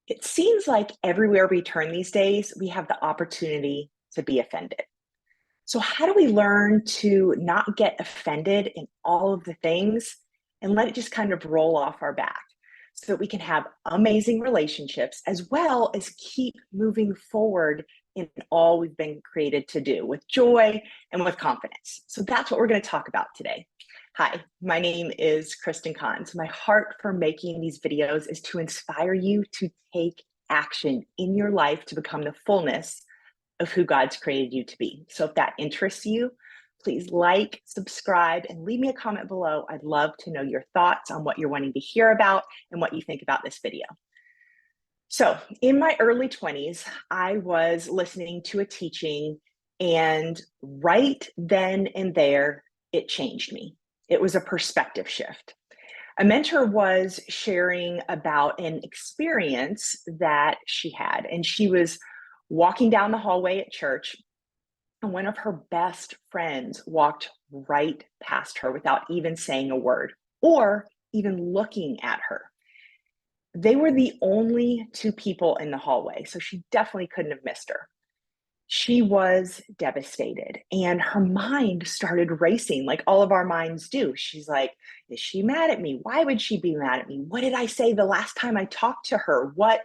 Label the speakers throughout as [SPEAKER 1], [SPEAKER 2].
[SPEAKER 1] It seems like everywhere we turn these days, we have the opportunity to be offended. So, how do we learn to not get offended in all of the things and let it just kind of roll off our back so that we can have amazing relationships as well as keep moving forward in all we've been created to do with joy and with confidence? So, that's what we're going to talk about today. Hi, my name is Kristen Cons. My heart for making these videos is to inspire you to take action in your life to become the fullness of who God's created you to be. So if that interests you, please like, subscribe, and leave me a comment below. I'd love to know your thoughts on what you're wanting to hear about and what you think about this video. So in my early 20s, I was listening to a teaching, and right then and there, it changed me. It was a perspective shift. A mentor was sharing about an experience that she had, and she was walking down the hallway at church, and one of her best friends walked right past her without even saying a word or even looking at her. They were the only two people in the hallway, so she definitely couldn't have missed her. She was devastated, and her mind started racing like all of our minds do. She's like, is she mad at me? Why would she be mad at me? What did I say the last time I talked to her? What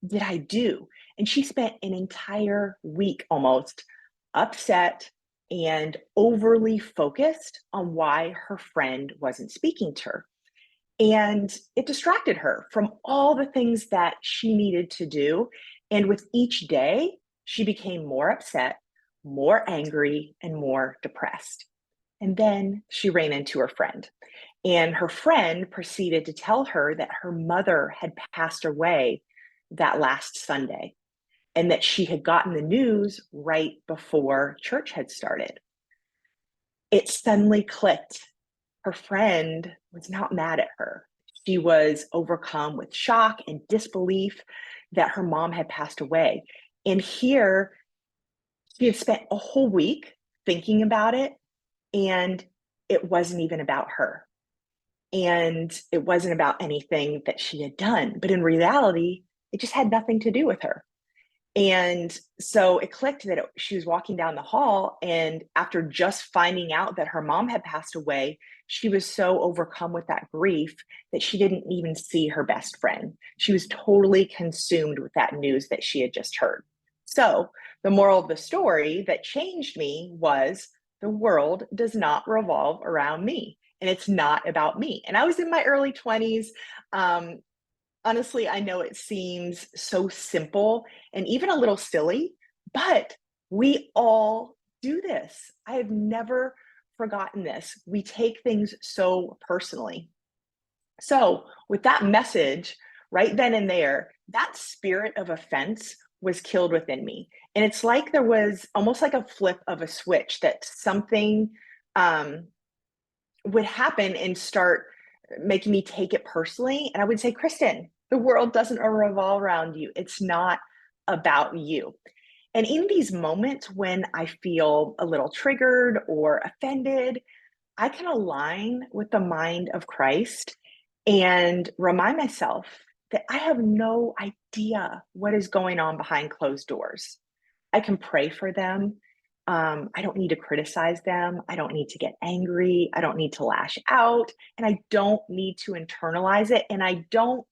[SPEAKER 1] did I do? And she spent an entire week almost upset and overly focused on why her friend wasn't speaking to her. And it distracted her from all the things that she needed to do. And with each day, she became more upset, more angry, and more depressed. And then she ran into her friend. And her friend proceeded to tell her that her mother had passed away that last Sunday and that she had gotten the news right before church had started. It suddenly clicked. Her friend was not mad at her. She was overcome with shock and disbelief that her mom had passed away. And here she had spent a whole week thinking about it, and it wasn't even about her. And it wasn't about anything that she had done. But in reality, it just had nothing to do with her. And so it clicked that she was walking down the hall, and after just finding out that her mom had passed away, she was so overcome with that grief that she didn't even see her best friend. She was totally consumed with that news that she had just heard. So the moral of the story that changed me was the world does not revolve around me, and it's not about me. And I was in my early 20s. Honestly, I know it seems so simple and even a little silly, but we all do this. I have never forgotten this. We take things so personally. So, with that message right then and there, that spirit of offense was killed within me. And it's like there was almost like a flip of a switch that something um, would happen and start making me take it personally. And I would say, Kristen, the world doesn't revolve around you. It's not about you. And in these moments when I feel a little triggered or offended, I can align with the mind of Christ and remind myself that I have no idea what is going on behind closed doors. I can pray for them. I don't need to criticize them. I don't need to get angry. I don't need to lash out. And I don't need to internalize it. And I don't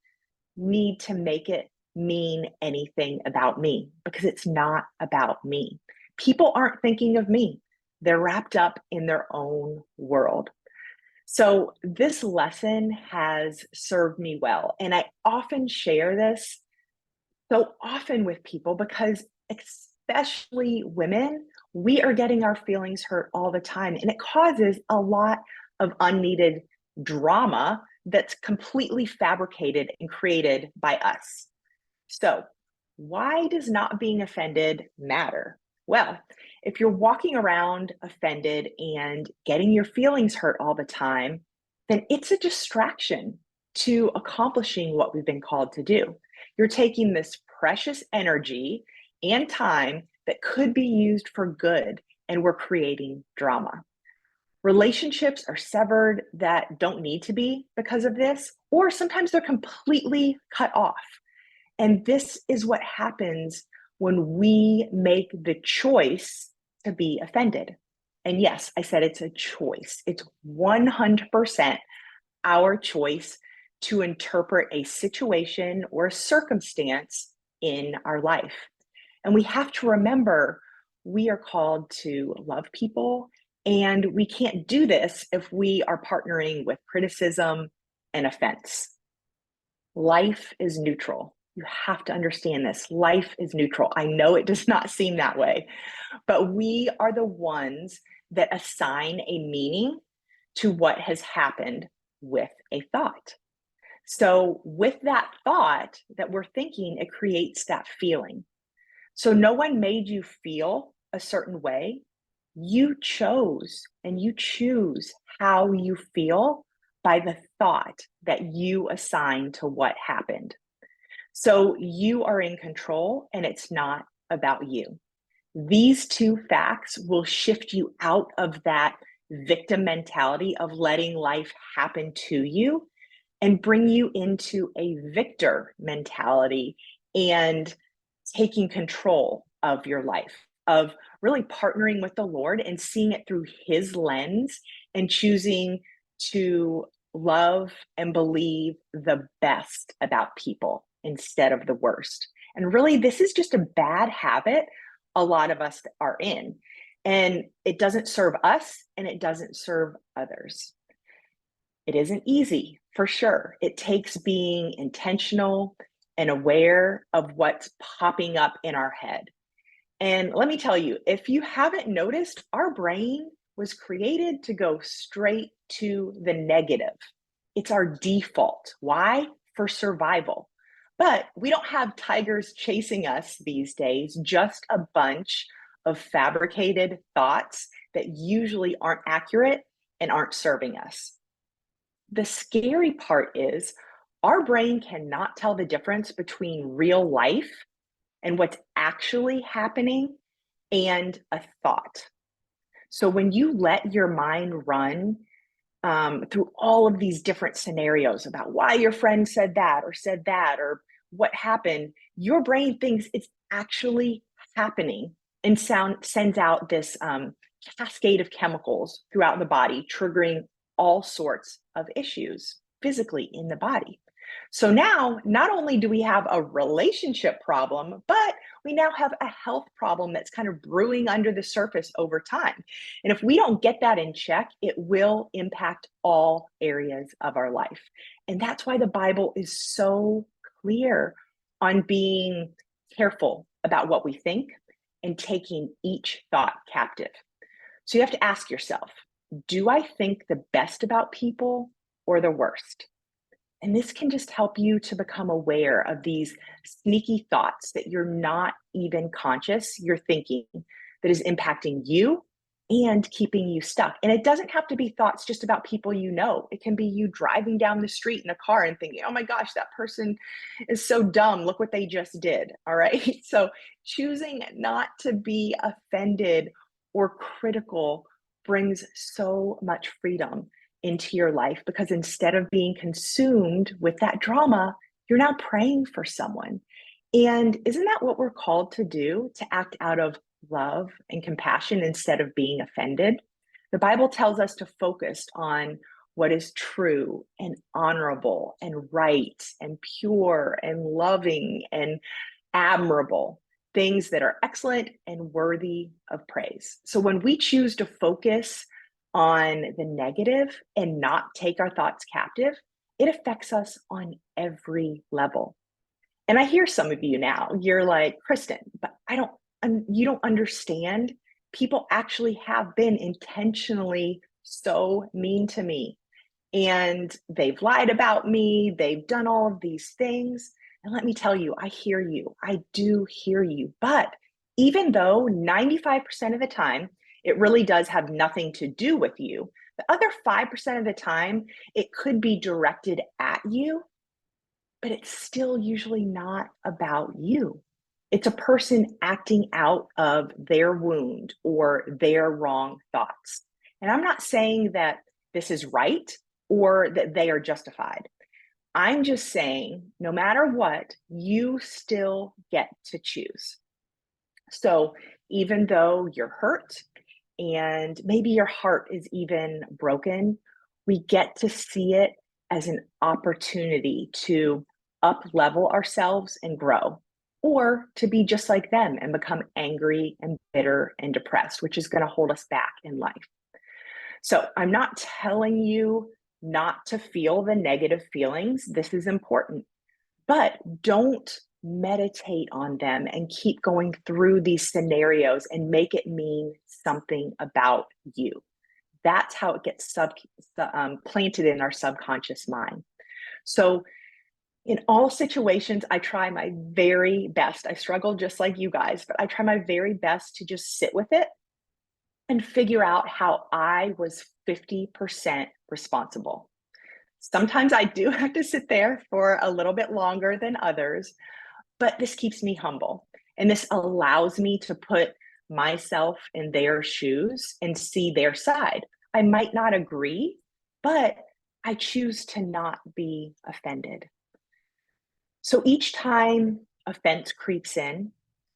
[SPEAKER 1] need to make it mean anything about me because it's not about me. People aren't thinking of me, they're wrapped up in their own world. So, this lesson has served me well. And I often share this so often with people because, especially women, we are getting our feelings hurt all the time. And it causes a lot of unneeded drama that's completely fabricated and created by us. So, why does not being offended matter? Well, if you're walking around offended and getting your feelings hurt all the time, then it's a distraction to accomplishing what we've been called to do. You're taking this precious energy and time that could be used for good, and we're creating drama. Relationships are severed that don't need to be because of this, or sometimes they're completely cut off. And this is what happens when we make the choice to be offended. And yes, I said it's a choice. It's 100% our choice to interpret a situation or a circumstance in our life. And we have to remember we are called to love people, and we can't do this if we are partnering with criticism and offense. Life is neutral. You have to understand this. Life is neutral. I know it does not seem that way, but we are the ones that assign a meaning to what has happened with a thought. So, with that thought that we're thinking, it creates that feeling. So, no one made you feel a certain way. You chose and you choose how you feel by the thought that you assign to what happened. So, you are in control and it's not about you. These two facts will shift you out of that victim mentality of letting life happen to you and bring you into a victor mentality and taking control of your life, of really partnering with the Lord and seeing it through His lens and choosing to love and believe the best about people instead of the worst. And really, this is just a bad habit a lot of us are in. And it doesn't serve us and it doesn't serve others. It isn't easy, for sure. It takes being intentional and aware of what's popping up in our head. And let me tell you, if you haven't noticed, our brain was created to go straight to the negative. It's our default. Why? For survival. But we don't have tigers chasing us these days, just a bunch of fabricated thoughts that usually aren't accurate and aren't serving us. The scary part is our brain cannot tell the difference between real life and what's actually happening and a thought. So when you let your mind run through all of these different scenarios about why your friend said that or what happened, your brain thinks it's actually happening and sends out this cascade of chemicals throughout the body, triggering all sorts of issues physically in the body. So now, not only do we have a relationship problem, but we now have a health problem that's kind of brewing under the surface over time. And if we don't get that in check, it will impact all areas of our life. And that's why the Bible is so clear on being careful about what we think and taking each thought captive. So you have to ask yourself, do I think the best about people or the worst? And this can just help you to become aware of these sneaky thoughts that you're not even conscious you're thinking that is impacting you and keeping you stuck. And it doesn't have to be thoughts just about people you know. It can be you driving down the street in a car and thinking, oh my gosh, that person is so dumb. Look what they just did. All right. So choosing not to be offended or critical brings so much freedom into your life, because instead of being consumed with that drama, you're now praying for someone. And isn't that what we're called to do? To act out of love and compassion instead of being offended? The Bible tells us to focus on what is true and honorable and right and pure and loving and admirable, things that are excellent and worthy of praise. So when we choose to focus on the negative and not take our thoughts captive, it affects us on every level. And I hear some of you now, you're like, Kristen, but you don't understand. People actually have been intentionally so mean to me. And they've lied about me. They've done all of these things. And let me tell you, I hear you. I do hear you. But even though 95% of the time, it really does have nothing to do with you, the other 5% of the time, it could be directed at you, but it's still usually not about you. It's a person acting out of their wound or their wrong thoughts. And I'm not saying that this is right or that they are justified. I'm just saying, no matter what, you still get to choose. So even though you're hurt and maybe your heart is even broken, we get to see it as an opportunity to up level ourselves and grow, or to be just like them and become angry and bitter and depressed, which is going to hold us back in life. So I'm not telling you not to feel the negative feelings. This is important, but don't meditate on them and keep going through these scenarios and make it mean something about you. That's how it gets planted in our subconscious mind. So in all situations, I try my very best. I struggle just like you guys, but I try my very best to just sit with it and figure out how I was 50% responsible. Sometimes I do have to sit there for a little bit longer than others, but this keeps me humble. And this allows me to put myself in their shoes and see their side. I might not agree, but I choose to not be offended. So each time offense creeps in,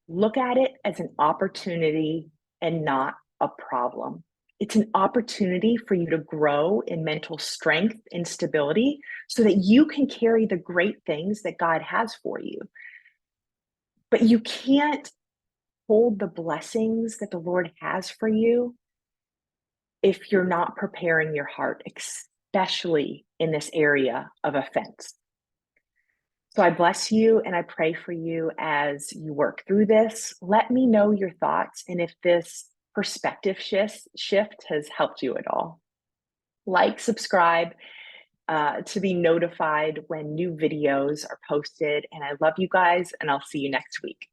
[SPEAKER 1] look at it as an opportunity and not a problem. It's an opportunity for you to grow in mental strength and stability so that you can carry the great things that God has for you. But you can't hold the blessings that the Lord has for you if you're not preparing your heart, especially in this area of offense. So I bless you and I pray for you as you work through this. Let me know your thoughts and if this perspective shift has helped you at all. Like, subscribe to be notified when new videos are posted. And I love you guys, and I'll see you next week.